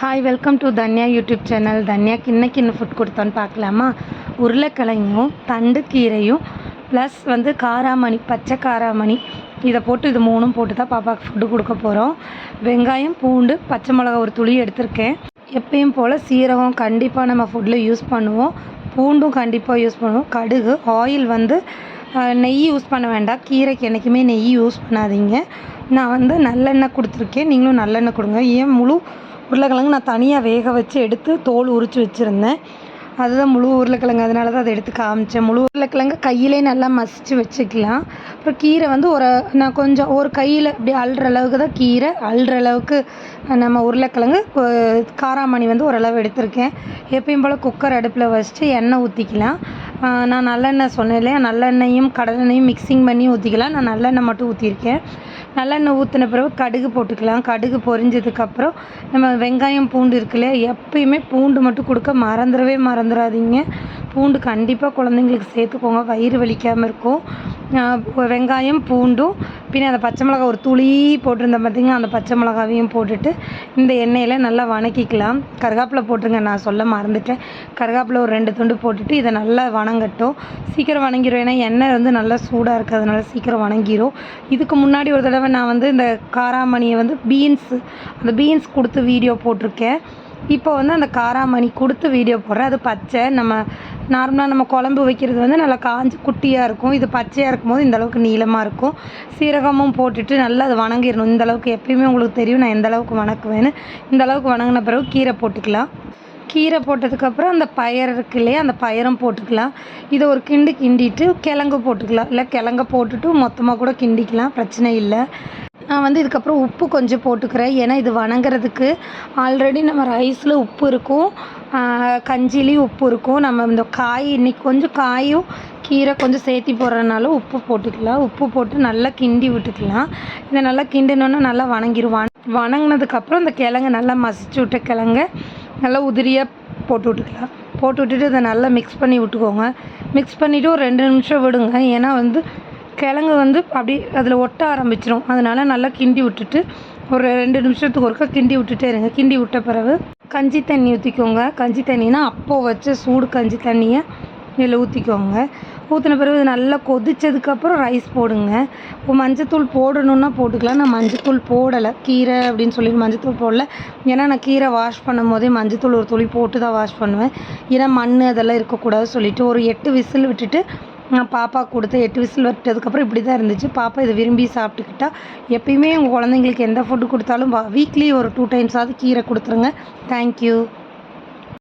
Hi welcome to Dhanya YouTube channel. தன்யாக்கு இன்றைக்கி என்ன ஃபுட் கொடுத்தோன்னு பார்க்கலாமா? உருளைக்கிழங்கும் தண்டு கீரையும் ப்ளஸ் காராமணி, பச்சை காராமணி இதை போட்டு இது மூணும் போட்டு தான் பாப்பாவுக்கு ஃபுட்டு கொடுக்க போகிறோம். வெங்காயம், பூண்டு, பச்சை மிளகா ஒரு துளி எடுத்திருக்கேன். எப்பயும் போல் சீரகம் கண்டிப்பாக நம்ம ஃபுட்டில் யூஸ் பண்ணுவோம். பூண்டும் கண்டிப்பாக யூஸ் பண்ணுவோம். கடுகு, ஆயில் நெய் யூஸ் பண்ண வேண்டாம். கீரைக்கு என்றைக்குமே நெய் யூஸ் பண்ணாதீங்க. நான் நல்லெண்ணெய் கொடுத்துருக்கேன். நீங்களும் நல்லெண்ணெய் கொடுங்க. ஏன் முழு உருளைக்கிழங்கு நான் தனியாக வேக வச்சு எடுத்து தோல் உரித்து வச்சுருந்தேன். அதுதான் முழு உருளைக்கிழங்கு, அதனால தான் அதை எடுத்து காமிச்சேன். முழு உருளைக்கிழங்கு கையிலே நல்லா மசித்து வச்சுக்கலாம். அப்புறம் கீரை நான் கொஞ்சம் ஒரு கையில் இப்படி அள்ளுற அளவுக்கு தான் கீரை, அள்ளுற அளவுக்கு நம்ம உருளைக்கிழங்கு, காராமணி ஓரளவு எடுத்திருக்கேன். எப்பயும் போல் குக்கர் அடுப்பில் வச்சுட்டு எண்ணெய் ஊற்றிக்கலாம். நான் நல்லெண்ணெய் சொன்னேன் இல்லையா, நல்லெண்ணெயும் கடலெண்ணெயும் மிக்சிங் பண்ணி ஊற்றிக்கலாம். நான் நல்லெண்ணெய் மட்டும் ஊற்றிருக்கேன். நல்லெண்ணெய் ஊற்றின பிறகு கடுகு போட்டுக்கலாம். கடுகு பொரிஞ்சதுக்கப்புறம் நம்ம வெங்காயம், பூண்டு இருக்கு இல்லையா, எப்பயுமே பூண்டு மட்டும் கொடுக்க மறந்துடாதீங்க. பூண்டு கண்டிப்பாக குழந்தைங்களுக்கு சேர்த்துக்கோங்க, வயிறு வலிக்காமல் இருக்கும். வெங்காயம், பூண்டும் பின்ன அந்த பச்சை மிளகா ஒரு துளி போட்டிருந்தேன் பார்த்திங்கன்னா, அந்த பச்சை மிளகாவையும் போட்டுட்டு இந்த எண்ணெயில் நல்லா வணக்கிக்கலாம். கருவேப்பிலை போட்டுருங்க, நான் சொல்ல மறந்துட்டேன். கருவேப்பிலை ஒரு 2 துண்டு போட்டுட்டு இதை நல்லா வணங்கட்டும். சீக்கிரம் வணங்கிடும், ஏன்னா எண்ணெய் நல்லா சூடாக இருக்கிறதுனால சீக்கிரம் வணங்கிடும். இதுக்கு முன்னாடி ஒரு தடவை நான் இந்த காராமணியை அந்த பீன்ஸ் கொடுத்து வீடியோ போட்டிருக்கேன். இப்போ அந்த காராமணி கொடுத்து வீடியோ போடுறேன். அது பச்சை, நார்மலாக நம்ம குழம்பு வைக்கிறது நல்லா காஞ்சி குட்டியாக இருக்கும். இது பச்சையாக இருக்கும்போது இந்தளவுக்கு நீளமாக இருக்கும். சீரகமும் போட்டுட்டு நல்லா அது வணங்கிடணும். இந்தளவுக்கு எப்பயுமே உங்களுக்கு தெரியும் நான் எந்தளவுக்கு வணக்குவேன்னு. இந்தளவுக்கு வணங்கின பிறகு கீரை போட்டுக்கலாம். கீரை போட்டதுக்கப்புறம் அந்த பயறு இருக்கு இல்லையா, அந்த பயரும் போட்டுக்கலாம். இதை ஒரு கிண்டிட்டு கிழங்கு போட்டுக்கலாம். இல்லை கிழங்க போட்டுட்டு மொத்தமாக கூட கிண்டிக்கலாம், பிரச்சனை இல்லை. நான் இதுக்கப்புறம் உப்பு கொஞ்சம் போட்டுக்கிறேன். ஏன்னா இது வணங்குறதுக்கு ஆல்ரெடி நம்ம ரைஸில் உப்பு இருக்கும், கஞ்சிலையும் உப்பு இருக்கும். நம்ம இந்த இன்றைக்கி கொஞ்சம் காயும் கீரை கொஞ்சம் சேர்த்தி போடுறதுனால உப்பு போட்டுக்கலாம். உப்பு போட்டு நல்லா கிண்டி விட்டுக்கலாம். இதை நல்லா கிண்டினோன்னா நல்லா வணங்கினதுக்கப்புறம் இந்த கிழங்கு நல்லா மசிச்சு விட்ட கிழங்க நல்லா உதிரியாக போட்டு விட்டுட்டு இதை நல்லா மிக்ஸ் பண்ணி விட்டுக்கோங்க. மிக்ஸ் பண்ணிவிட்டு ஒரு 2 நிமிஷம் விடுங்க. ஏன்னா கிழங்கு அப்படி அதில் ஒட்ட ஆரம்பிச்சிடும். அதனால் நல்லா கிண்டி விட்டுட்டு ஒரு 2 நிமிஷத்துக்கு ஒருக்கா கிண்டி விட்டுட்டே இருங்க. கிண்டி விட்ட பிறகு கஞ்சி தண்ணி ஊற்றிக்கோங்க. கஞ்சி தண்ணினா அப்போது வச்ச சூடு கஞ்சி தண்ணியை இதில் ஊற்றிக்கோங்க. ஊற்றின பிறகு இது நல்லா கொதித்ததுக்கப்புறம் ரைஸ் போடுங்க. இப்போ மஞ்சத்தூள் போடணுன்னா போட்டுக்கலாம். நான் மஞ்சத்தூள் போடலை, கீரை அப்படின்னு சொல்லிட்டு மஞ்சத்தூள் போடல. ஏன்னா நான் கீரை வாஷ் பண்ணும் போதே மஞ்சத்தூள் ஒரு துளி போட்டு தான் வாஷ் பண்ணுவேன். ஏன்னா மண் அதெல்லாம் இருக்கக்கூடாது சொல்லிவிட்டு ஒரு 8 விசில் விட்டுட்டு நான் பாப்பா கொடுத்த 8 விசில் விட்டதுக்கப்புறம் இப்படி தான் இருந்துச்சு. பாப்பா இதை விரும்பி சாப்பிட்டுக்கிட்டா. எப்பயுமே உங்கள் குழந்தைங்களுக்கு எந்த ஃபுட்டு கொடுத்தாலும் வீக்லி ஒரு 2 டைம்ஸாவது கீரை கொடுத்துருங்க. தேங்க்யூ.